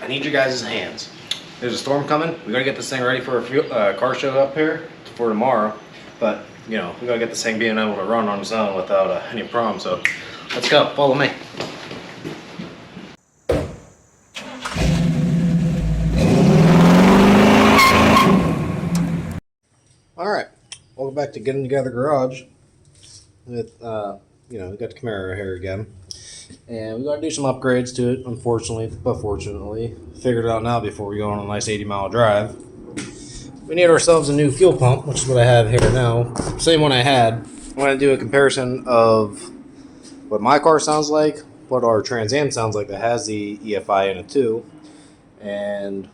I need your guys' hands. There's a storm coming. We gotta get this thing ready for a car show up here for tomorrow. But, you know, we gotta get this thing being able to run on its own without any problem. So let's go, follow me. All right, welcome back to Getting Together Garage with, you know, we got the Camaro here again. And we got to do some upgrades to it, unfortunately, but fortunately. Figured it out now before we go on a nice 80-mile drive. We need ourselves a new fuel pump, which is what I have here now. Same one I had. I'm going to do a comparison of what my car sounds like, what our Trans Am sounds like that has the EFI in it too. And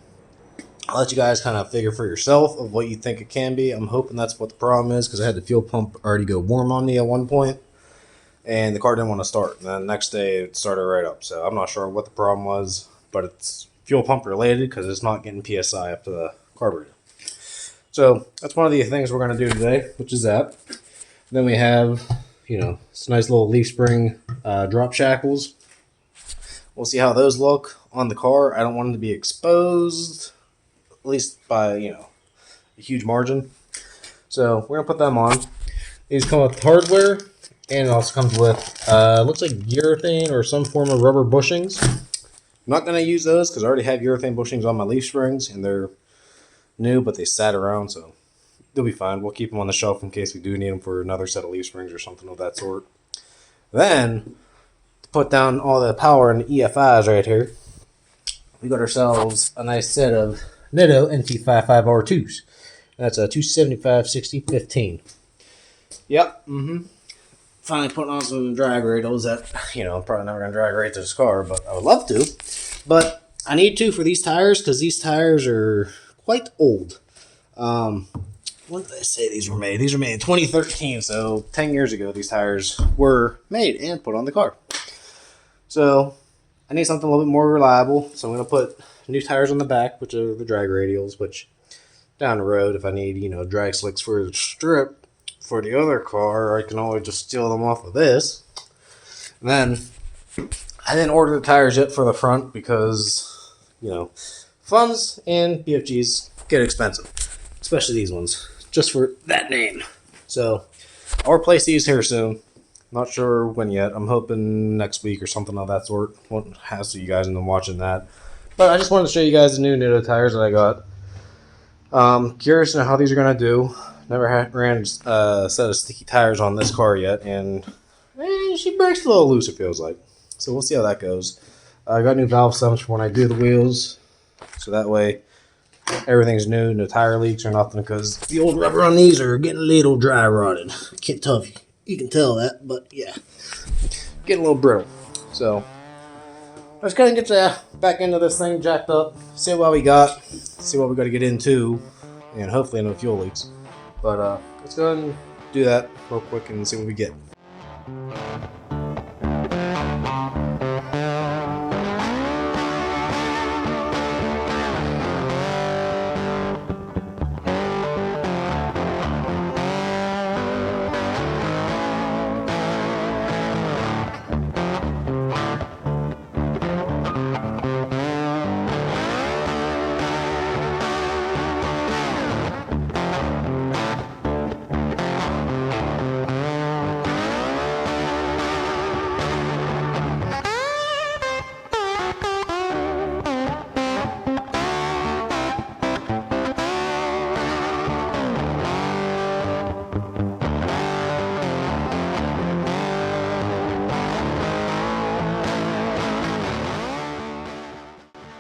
I'll let you guys kind of figure for yourself of what you think it can be. I'm hoping that's what the problem is, because I had the fuel pump already go warm on me at one point, and the car didn't want to start. And then the next day it started right up. So I'm not sure what the problem was, but it's fuel pump related because it's not getting PSI up to the carburetor. So that's one of the things we're going to do today, which is that. Then we have, you know, some nice little leaf spring drop shackles. We'll see how those look on the car. I don't want them to be exposed, at least by, you know, a huge margin. So we're going to put them on. These come with hardware, and it also comes with, looks like urethane or some form of rubber bushings. I'm not going to use those because I already have urethane bushings on my leaf springs, and they're new, but they sat around, so they'll be fine. We'll keep them on the shelf in case we do need them for another set of leaf springs or something of that sort. Then, to put down all the power in the EFIs right here, we got ourselves a nice set of Nitto NT55R2s. That's a 275/60/15. Yep, finally putting on some drag radials that, you know, I'm probably never going to drag rate this car, but I would love to. But I need to for these tires, because these tires are quite old. When did I say these were made? These were made in 2013, so 10 years ago these tires were made and put on the car. So I need something a little bit more reliable, so I'm going to put new tires on the back, which are the drag radials, which down the road, if I need, you know, drag slicks for the strip for the other car, I can always just steal them off of this. And then I didn't order the tires yet for the front because, you know, funds and BFGs get expensive, especially these ones, just for that name. So I'll replace these here soon. Not sure when yet. I'm hoping next week or something of that sort. Won't hassle you guys into watching that. But I just wanted to show you guys the new Nitto tires that I got. Curious to know how these are going to do. Never ran a set of sticky tires on this car yet, and she breaks a little loose, it feels like. So we'll see how that goes. I got new valve stumps for when I do the wheels, so that way everything's new, no tire leaks or nothing, because the old rubber on these are getting a little dry rotted. I can't tell if you can tell that, but yeah, getting a little brittle. So let's kind of get back into this thing jacked up, see what we got, see what we got to get into, and hopefully no fuel leaks. But let's go ahead and do that real quick and see what we get.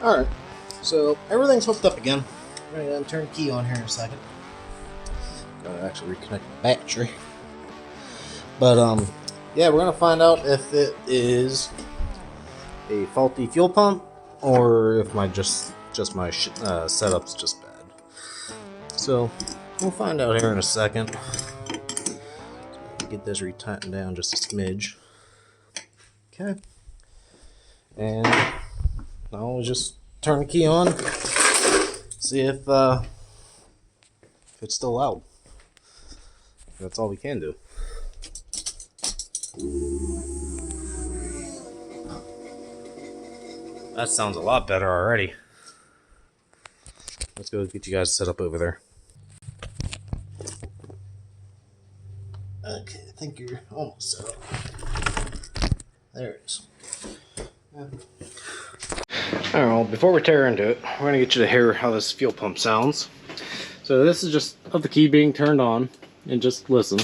Alright, so everything's hooked up again. I'm going to turn the key on here in a second. Gotta actually reconnect the battery. But, yeah, we're going to find out if it is a faulty fuel pump or if my setup's just bad. So, we'll find out here in a second. Get this retightened down just a smidge. Okay. And now we'll just turn the key on, see if it's still loud. That's all we can do. That sounds a lot better already. let's go get you guys set up over there. Okay, I think you're almost set up. There it is. Yeah. Alright, well, before we tear into it, we're going to get you to hear how this fuel pump sounds. So this is just of the key being turned on, and just listen.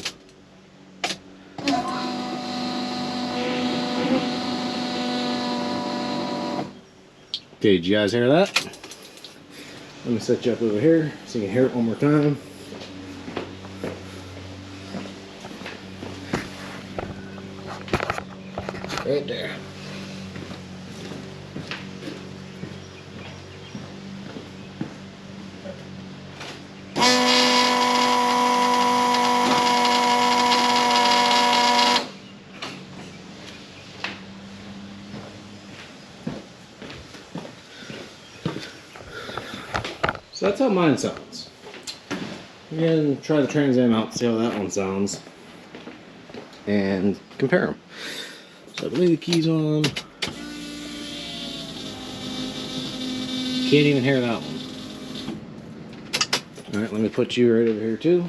Okay, did you guys hear that? Let me set you up over here so you can hear it one more time. Right there. So that's how mine sounds. Again, try the Trans Am out, see how that one sounds, and compare them. So I believe the key's on. Can't even hear that one. Alright, let me put you right over here too.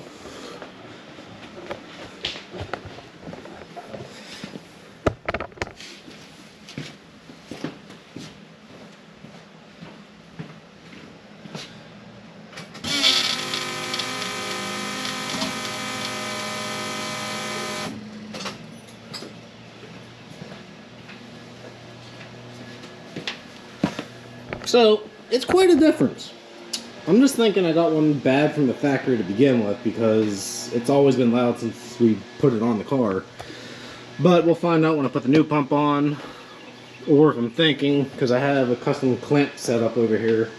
So, it's quite a difference. I'm just thinking I got one bad from the factory to begin with because it's always been loud since we put it on the car. But we'll find out when I put the new pump on, or if I'm thinking, because I have a custom clamp set up over here,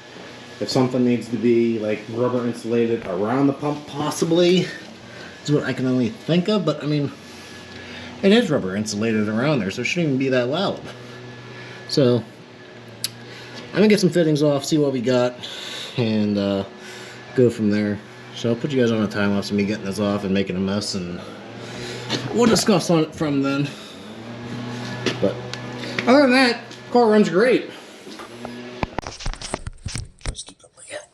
if something needs to be like rubber insulated around the pump possibly, is what I can only think of. But I mean, it is rubber insulated around there, so it shouldn't even be that loud. So I'm gonna get some fittings off, see what we got, and go from there. So I'll put you guys on a time lapse of me getting this off and making a mess, and we'll discuss on it from then. But other than that, car runs great. Let's keep up like that.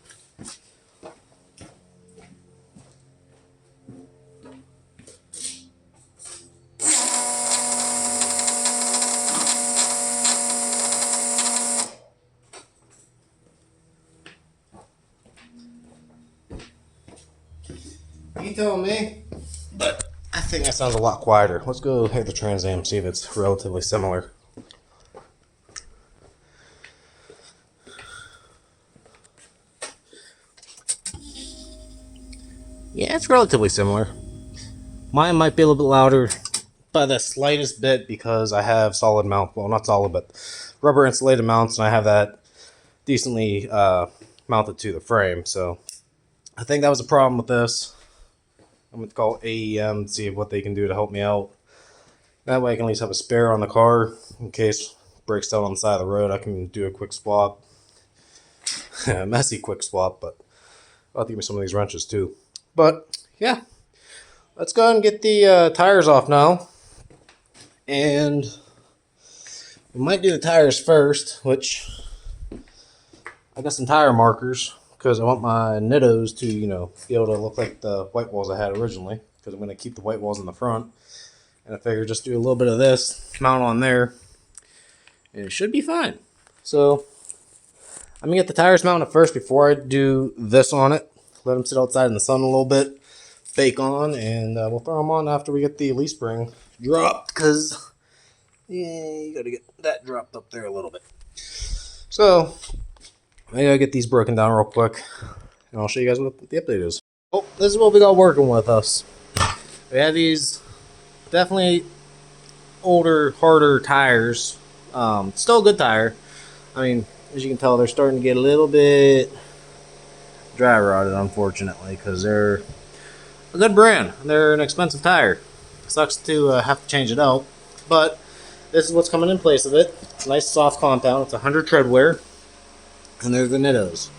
You tell me, but I think that sounds a lot quieter. Let's go hit the Trans Am, see if it's relatively similar. Yeah, it's relatively similar. Mine might be a little bit louder by the slightest bit because I have solid mount, well, not solid, but rubber insulated mounts, and I have that decently mounted to the frame. So I think that was a problem with this. I'm going to call AEM and see what they can do to help me out. That way I can at least have a spare on the car in case it breaks down on the side of the road. I can do a quick swap. Messy quick swap, but I'll have to give me some of these wrenches too. But yeah, let's go ahead and get the tires off now. And we might do the tires first, which I got some tire markers because I want my nittos to, you know, be able to look like the white walls I had originally, because I'm going to keep the white walls in the front. And I figure just do a little bit of this, mount on there, and it should be fine. So I'm going to get the tires mounted first before I do this on it. Let them sit outside in the sun a little bit, bake on, and we'll throw them on after we get the leaf spring dropped, because yeah, you got to get that dropped up there a little bit. So I gotta get these broken down real quick, and I'll show you guys what the update is. Oh, this is what we got working with us. We have these definitely older, harder tires. Still a good tire. I mean, as you can tell, they're starting to get a little bit dry rotted, unfortunately, because they're a good brand. They're an expensive tire. Sucks to have to change it out, but this is what's coming in place of it. It's a nice soft compound. It's 100 tread wear. And there's the nittos.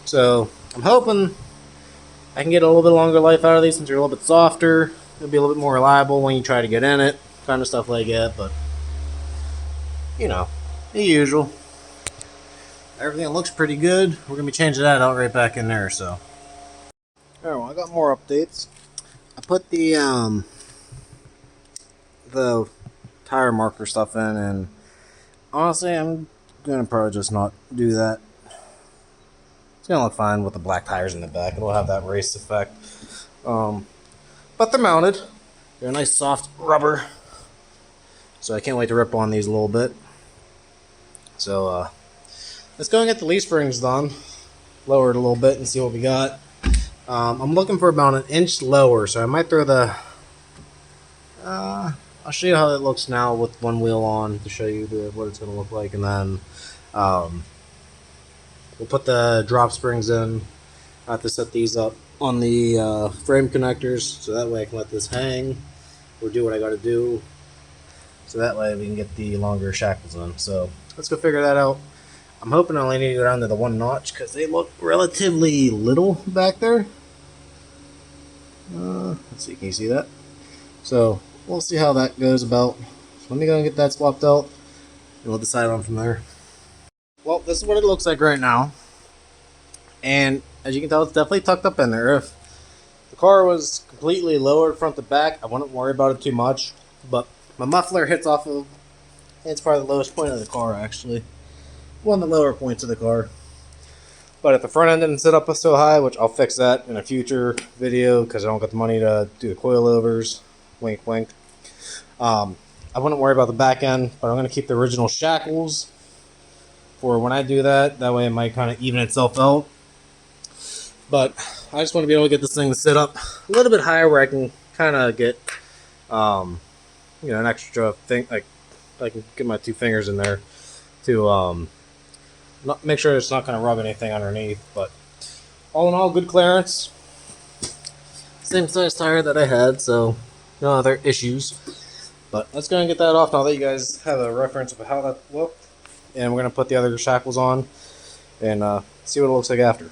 So I'm hoping I can get a little bit longer life out of these since they're a little bit softer. It'll be a little bit more reliable when you try to get in it. Kind of stuff like that, but you know, the usual. everything looks pretty good. We're gonna be changing that out right back in there. So, all right, well, I got more updates. I put the tire marker stuff in, and honestly, I'm gonna probably just not do that. It's gonna look fine with the black tires in the back. It'll have that race effect. But they're mounted. They're a nice soft rubber, so I can't wait to rip on these a little bit. So let's go and get the leaf springs done. Lower it a little bit and see what we got. I'm looking for about an inch lower, so I might throw the. I'll show you how it looks now with one wheel on to show you what it's going to look like, and then we'll put the drop springs in. I have to set these up on the frame connectors, so that way I can let this hang or do what I got to do. So that way we can get the longer shackles in. So let's go figure that out. I'm hoping I only need to go down to the 1 notch because they look relatively little back there. Let's see, can you see that? So we'll see how that goes about. So let me go and get that swapped out, and we'll decide on from there. Well, this is what it looks like right now. And as you can tell, it's definitely tucked up in there. If the car was completely lowered front to back, I wouldn't worry about it too much. But my muffler hits off of, it's probably the lowest point of the car, actually. One of the lower points of the car. But if the front end didn't sit up so high, which I'll fix that in a future video because I don't got the money to do the coilovers. Wink, wink. I wouldn't worry about the back end, but I'm going to keep the original shackles for when I do that. That way it might kind of even itself out. But I just want to be able to get this thing to sit up a little bit higher where I can kind of get, an extra thing. Like I can get my 2 fingers in there to not make sure it's not going to rub anything underneath. But all in all, good clearance. Same size tire that I had, so no other issues. But let's go and get that off now that you guys have a reference of how that looked. And we're going to put the other shackles on and see what it looks like after.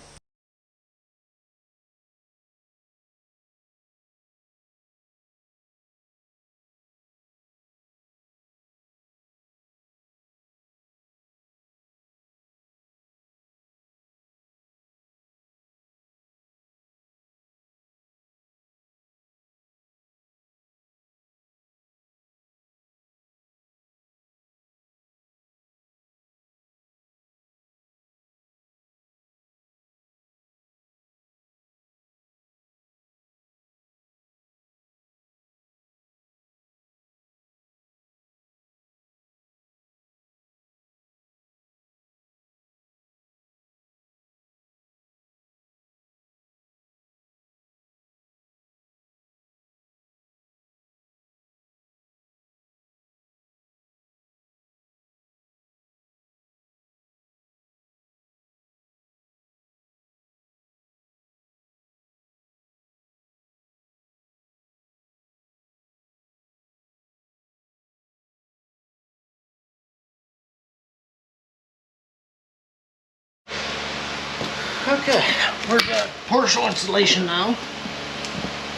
Okay, we're at partial installation now,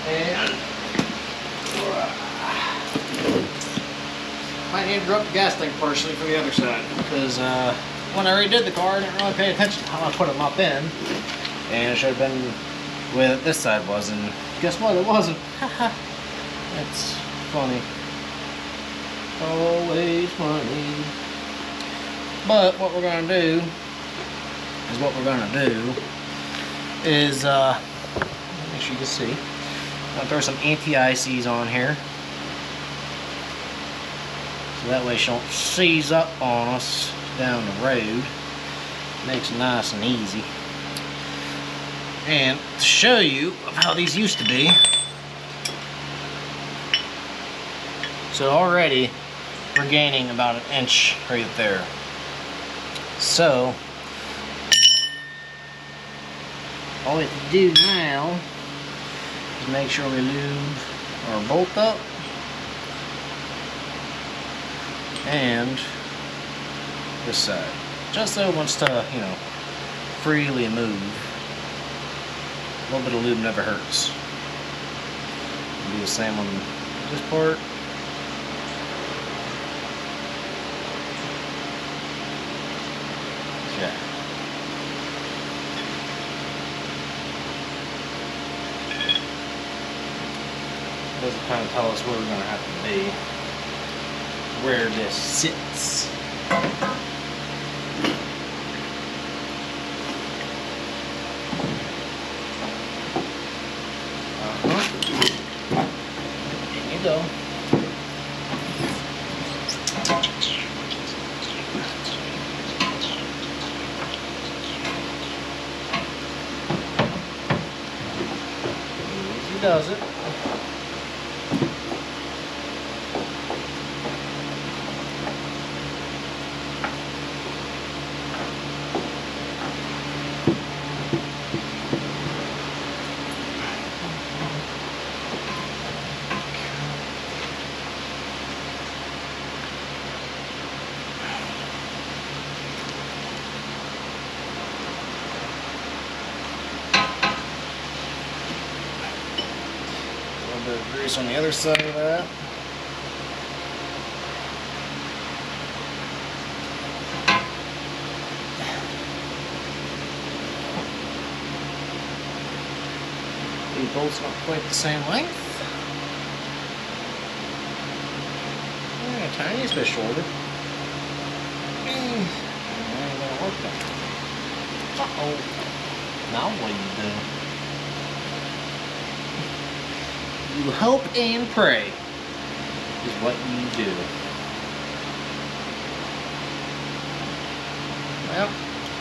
and might need to drop the gas tank partially for the other side because when I redid the car, I didn't really pay attention to how I put them up in, and it should have been the way that this side was, and guess what? It wasn't. That's funny. Always funny. But what we're gonna do is make sure you can see. I'm gonna throw some anti-ices on here, so that way she don't seize up on us down the road. Makes it nice and easy. And to show you of how these used to be, so already we're gaining about an inch right there. So all we have to do now is make sure we lube our bolt up and this side, just so it wants to, freely move. A little bit of lube never hurts. Do the same on this part. Yeah. This will kind of tell us where we're going to have to be, where this sits. There you go. Easy does it. Of grease on the other side of that. The bolt's not quite the same length. A tiniest bit shorter. Ain't gonna work now. Uh-oh. Now what do you do? You hope and pray is what you do. Well,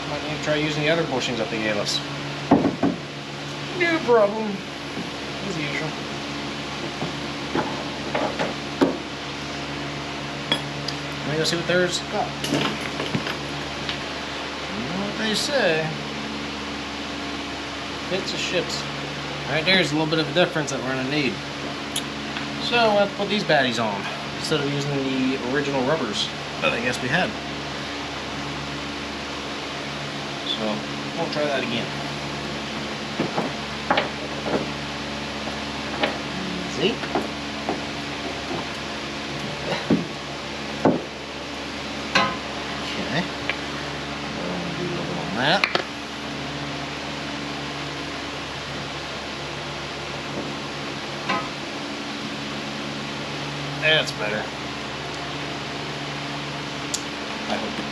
might need to try using the other bushings that they gave us. No problem, as usual. Let me go see what theirs got. You know what they say. Fits the ships. Right there's a little bit of a difference that we're going to need. So we'll have to put these baddies on instead of using the original rubbers that I guess we had. So we'll try that again. See? Okay. We'll do a little on that. That's better. I hope.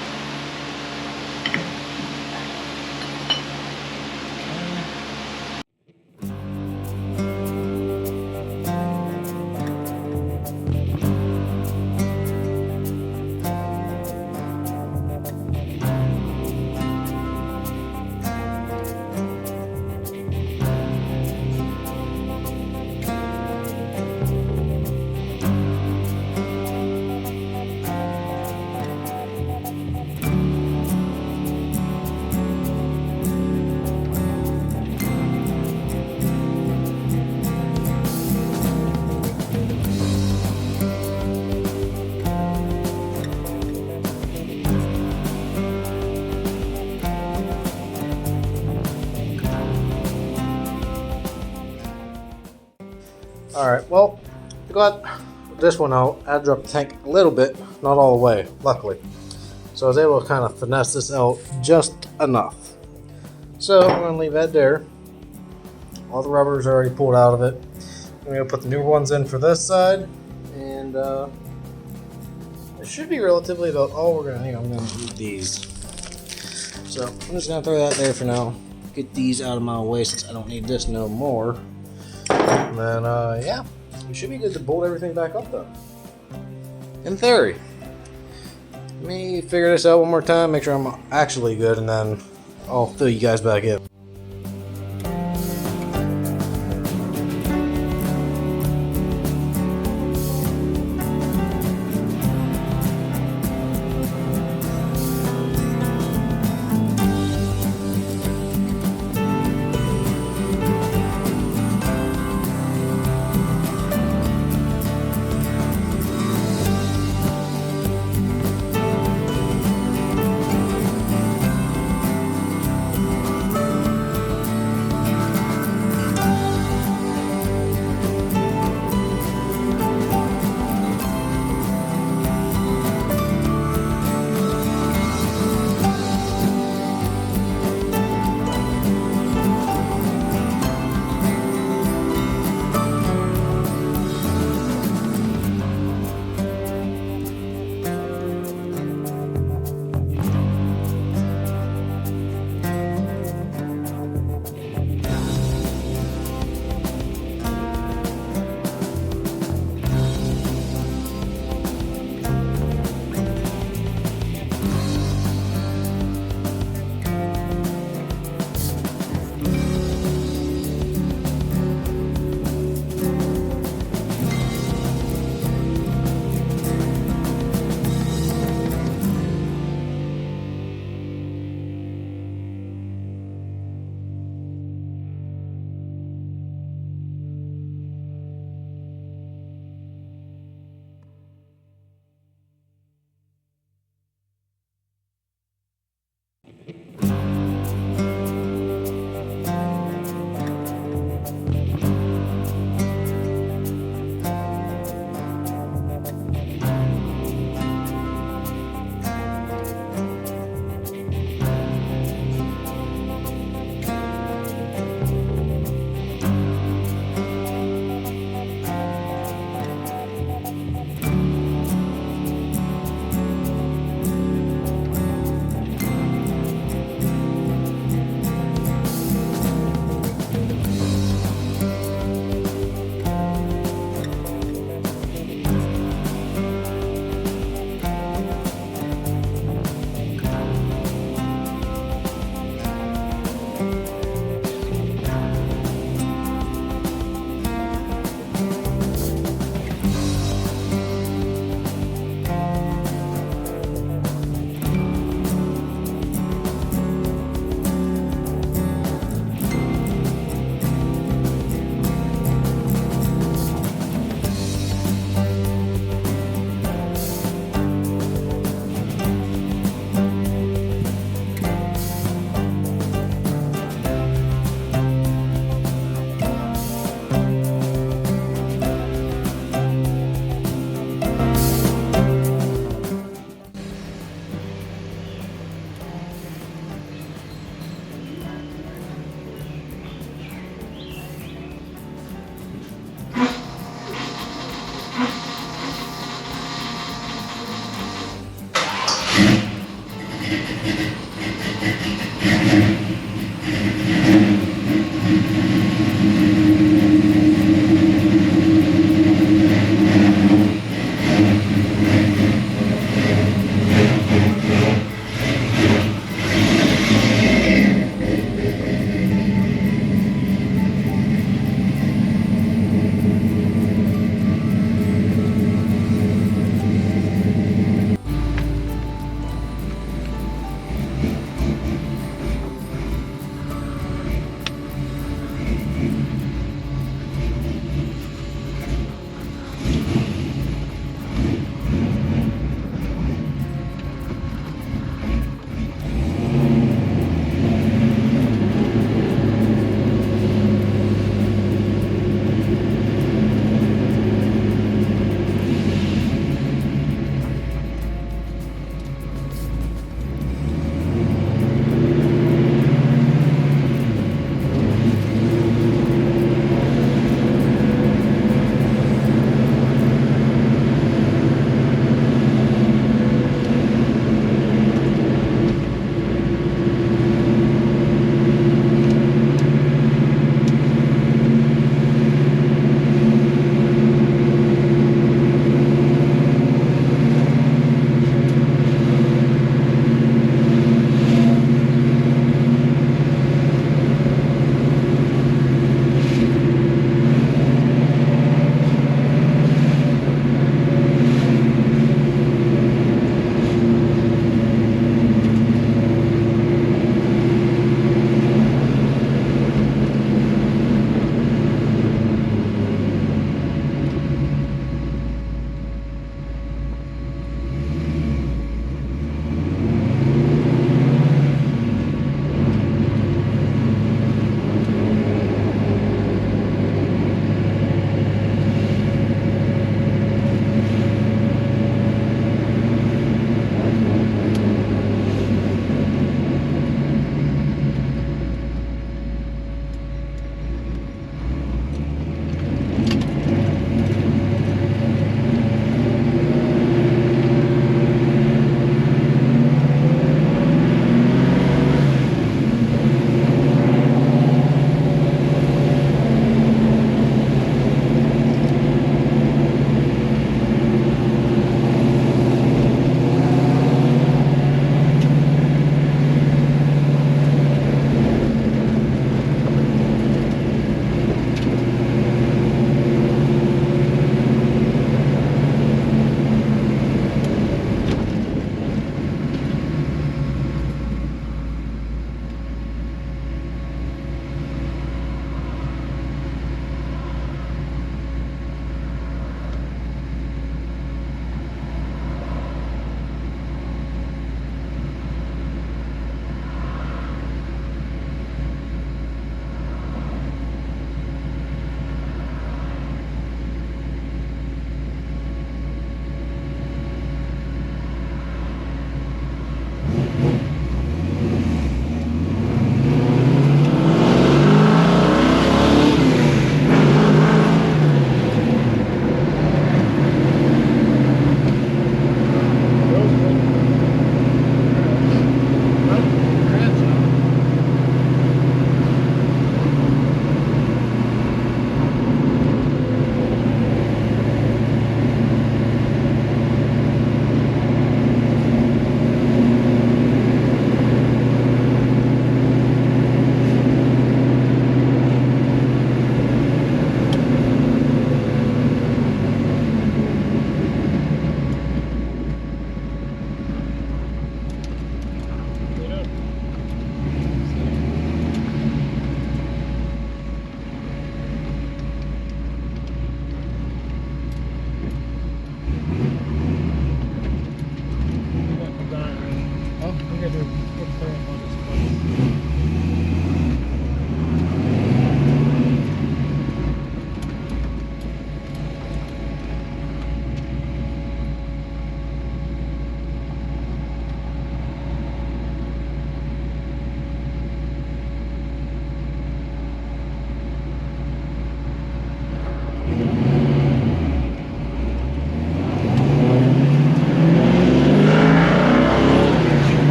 Alright, well, I got this one out. I had to drop the tank a little bit, not all the way, luckily. So I was able to kind of finesse this out just enough. So I'm going to leave that there. All the rubbers are already pulled out of it. I'm going to put the new ones in for this side. And it should be relatively about all we're going to need. I'm going to need these. So I'm just going to throw that there for now. Get these out of my way since I don't need this no more. And then, yeah, we should be good to bolt everything back up though. In theory. Let me figure this out one more time, make sure I'm actually good, and then I'll fill you guys back in.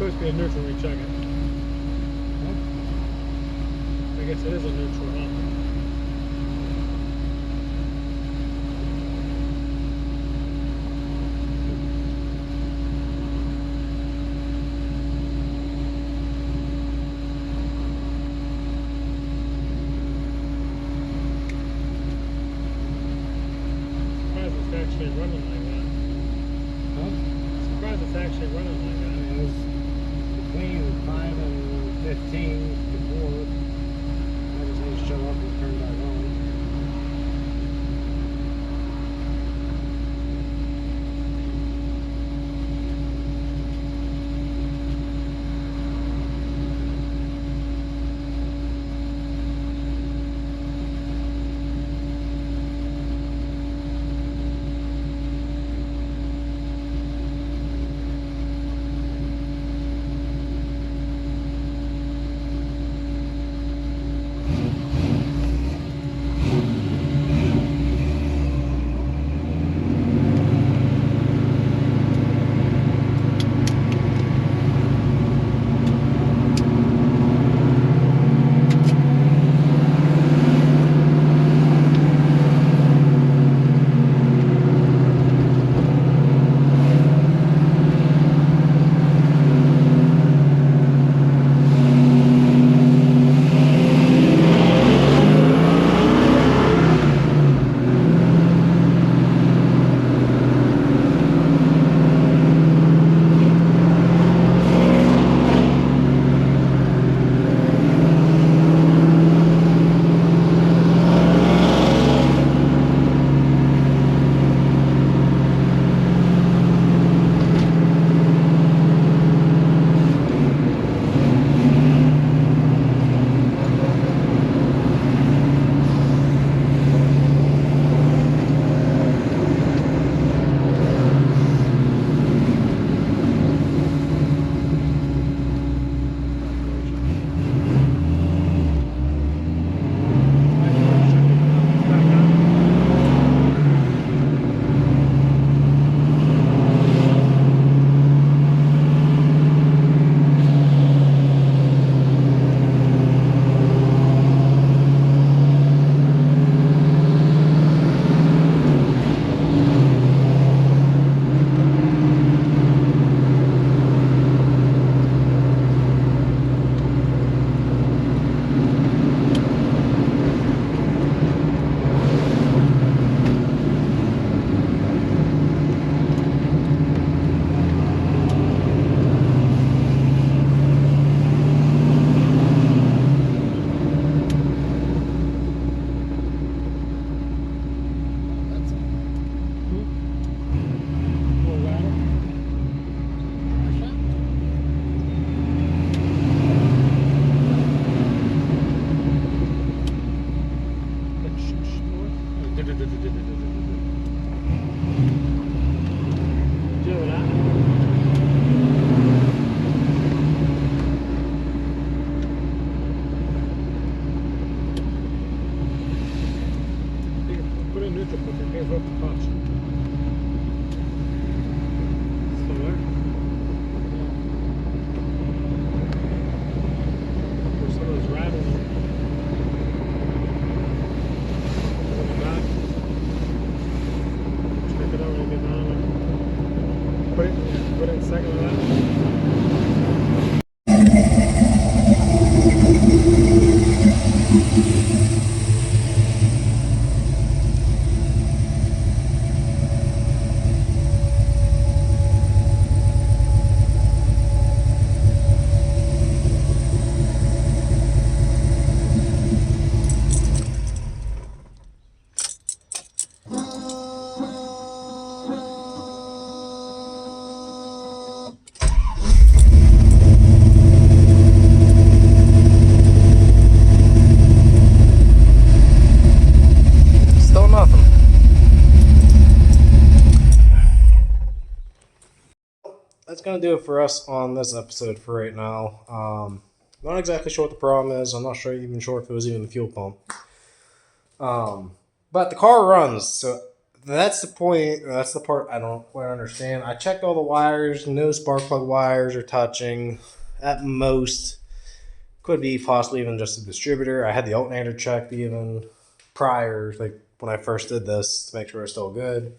supposed to be a neutral when you check it. I guess it is a neutral, huh? Surprised it's actually running like that. Huh? Surprised it's actually running like that. It was between 5 and 15 before. I just need to shut off and turn back on. That's going to do it for us on this episode for right now. Not exactly sure what the problem is. I'm not even sure if it was even the fuel pump. But the car runs, so that's the point. That's the part I don't quite understand. I checked all the wires. No spark plug wires are touching. At most, could be possibly even just a distributor. I had the alternator checked even prior, like when I first did this, to make sure it's still good.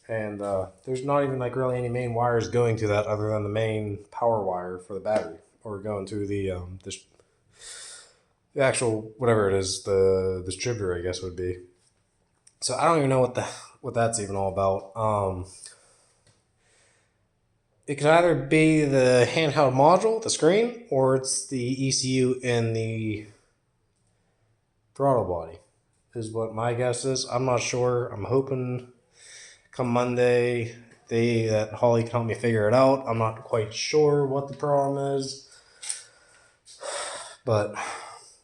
And there's not even like really any main wires going to that other than the main power wire for the battery, or going to the actual whatever it is, the distributor, I guess would be. So I don't even know what that's even all about. It could either be the handheld module, the screen, or it's the ECU in the throttle body, is what my guess is. I'm not sure. I'm hoping come Monday that Holly can help me figure it out. I'm not quite sure what the problem is, but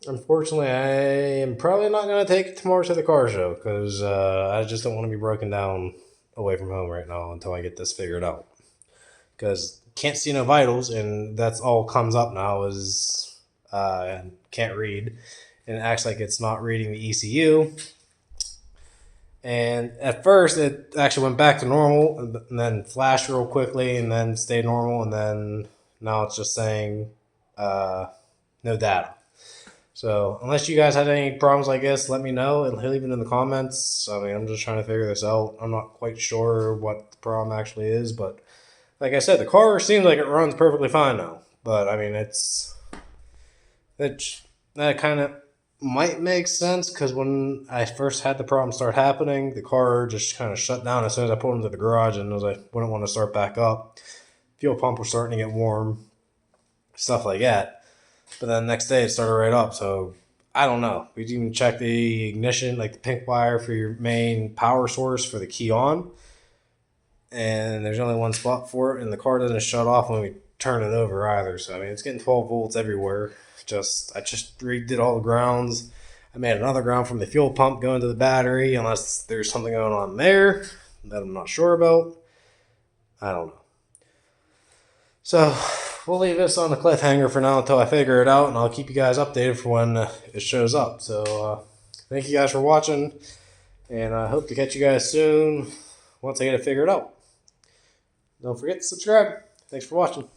unfortunately, I am probably not going to take it tomorrow to the car show because I just don't want to be broken down away from home right now until I get this figured out. Because can't see no vitals, and that's all comes up now is can't read, and it acts like it's not reading the ECU. And at first, it actually went back to normal, and then flashed real quickly, and then stayed normal, and then now it's just saying no data. So unless you guys had any problems like this, let me know and leave it in the comments. I mean, I'm just trying to figure this out. I'm not quite sure what the problem actually is, but like I said, the car seems like it runs perfectly fine now. But I mean, that kind of might make sense because when I first had the problem start happening, the car just kind of shut down as soon as I pulled into the garage, and I wouldn't want to start back up. Fuel pump was starting to get warm, stuff like that. But then the next day it started right up. So I don't know. We even checked the ignition, like the pink wire for your main power source for the key on. And there's only one spot for it, and the car doesn't shut off when we turn it over either. So I mean, it's getting 12 volts everywhere. I just redid all the grounds. I made another ground from the fuel pump going to the battery, unless there's something going on there that I'm not sure about. I don't know. So we'll leave this on the cliffhanger for now until I figure it out, and I'll keep you guys updated for when it shows up. So thank you guys for watching, and I hope to catch you guys soon once I get it figured out. Don't forget to subscribe. Thanks for watching.